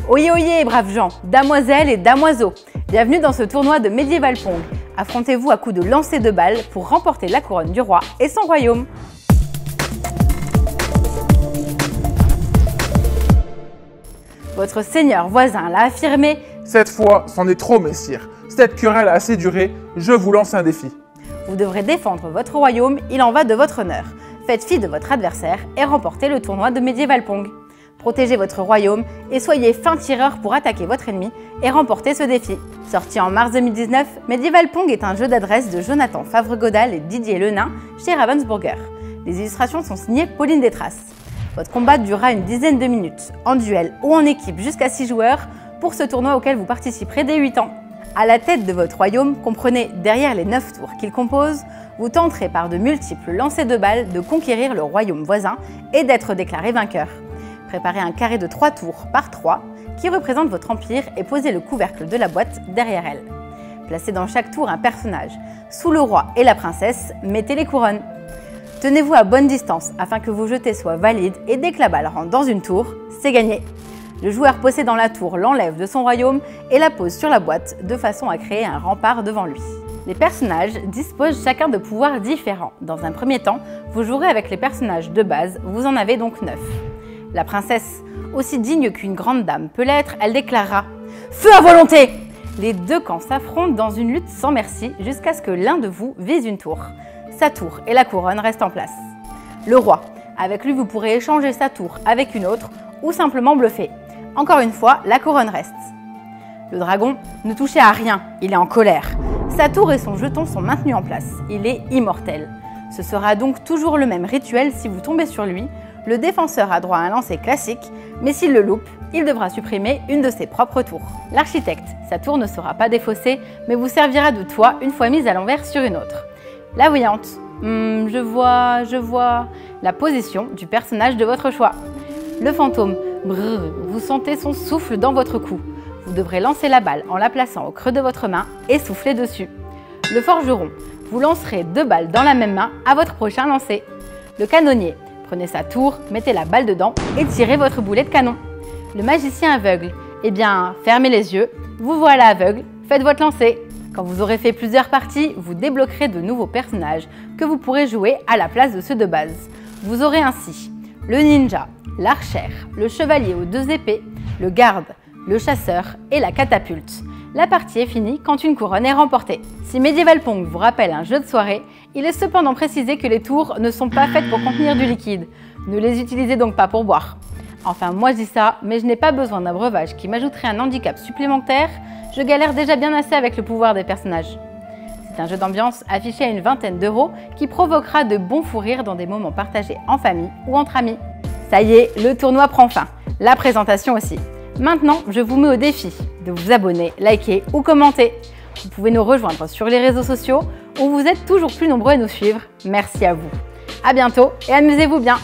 Oyez oyez, braves gens, damoiselles et damoiseaux. Bienvenue dans ce tournoi de Medieval Pong. Affrontez-vous à coups de lancer de balles pour remporter la couronne du roi et son royaume. Votre seigneur voisin l'a affirmé. Cette fois, c'en est trop, messire. Cette querelle a assez duré, je vous lance un défi. Vous devrez défendre votre royaume, il en va de votre honneur. Faites fi de votre adversaire et remportez le tournoi de Medieval Pong. Protégez votre royaume et soyez fin tireur pour attaquer votre ennemi et remporter ce défi. Sorti en mars 2019, Medieval Pong est un jeu d'adresse de Jonathan Favre-Godal et Didier Lenain chez Ravensburger. Les illustrations sont signées Pauline Détrace. Votre combat durera une dizaine de minutes, en duel ou en équipe jusqu'à 6 joueurs pour ce tournoi auquel vous participerez dès 8 ans. À la tête de votre royaume, comprenez derrière les 9 tours qu'il compose, vous tenterez par de multiples lancers de balles de conquérir le royaume voisin et d'être déclaré vainqueur. Préparez un carré de 3 tours par 3 qui représente votre empire et posez le couvercle de la boîte derrière elle. Placez dans chaque tour un personnage. Sous le roi et la princesse, mettez les couronnes. Tenez-vous à bonne distance afin que vos jetés soient valides et dès que la balle rentre dans une tour, c'est gagné. Le joueur possédant la tour l'enlève de son royaume et la pose sur la boîte de façon à créer un rempart devant lui. Les personnages disposent chacun de pouvoirs différents. Dans un premier temps, vous jouerez avec les personnages de base, vous en avez donc 9. La princesse, aussi digne qu'une grande dame peut l'être, elle déclarera « Feu à volonté !» Les deux camps s'affrontent dans une lutte sans merci jusqu'à ce que l'un de vous vise une tour. Sa tour et la couronne restent en place. Le roi, avec lui vous pourrez échanger sa tour avec une autre ou simplement bluffer. Encore une fois, la couronne reste. Le dragon, ne touchez à rien, il est en colère. Sa tour et son jeton sont maintenus en place, il est immortel. Ce sera donc toujours le même rituel si vous tombez sur lui. Le défenseur a droit à un lancer classique, mais s'il le loupe, il devra supprimer une de ses propres tours. L'architecte, sa tour ne sera pas défaussée, mais vous servira de toit une fois mise à l'envers sur une autre. La voyante, je vois la position du personnage de votre choix. Le fantôme, vous sentez son souffle dans votre cou. Vous devrez lancer la balle en la plaçant au creux de votre main et souffler dessus. Le forgeron, vous lancerez 2 balles dans la même main à votre prochain lancer. Le canonnier, prenez sa tour, mettez la balle dedans et tirez votre boulet de canon. Le magicien aveugle, fermez les yeux, vous voilà aveugle, faites votre lancer. Quand vous aurez fait plusieurs parties, vous débloquerez de nouveaux personnages que vous pourrez jouer à la place de ceux de base. Vous aurez ainsi le ninja, l'archère, le chevalier aux 2 épées, le garde, le chasseur et la catapulte. La partie est finie quand une couronne est remportée. Si Medieval Pong vous rappelle un jeu de soirée, il est cependant précisé que les tours ne sont pas faites pour contenir du liquide. Ne les utilisez donc pas pour boire. Enfin, moi je dis ça, mais je n'ai pas besoin d'un breuvage qui m'ajouterait un handicap supplémentaire. Je galère déjà bien assez avec le pouvoir des personnages. C'est un jeu d'ambiance affiché à une vingtaine d'euros qui provoquera de bons fous rires dans des moments partagés en famille ou entre amis. Ça y est, le tournoi prend fin. La présentation aussi. Maintenant, je vous mets au défi de vous abonner, liker ou commenter. Vous pouvez nous rejoindre sur les réseaux sociaux où vous êtes toujours plus nombreux à nous suivre. Merci à vous. À bientôt et amusez-vous bien.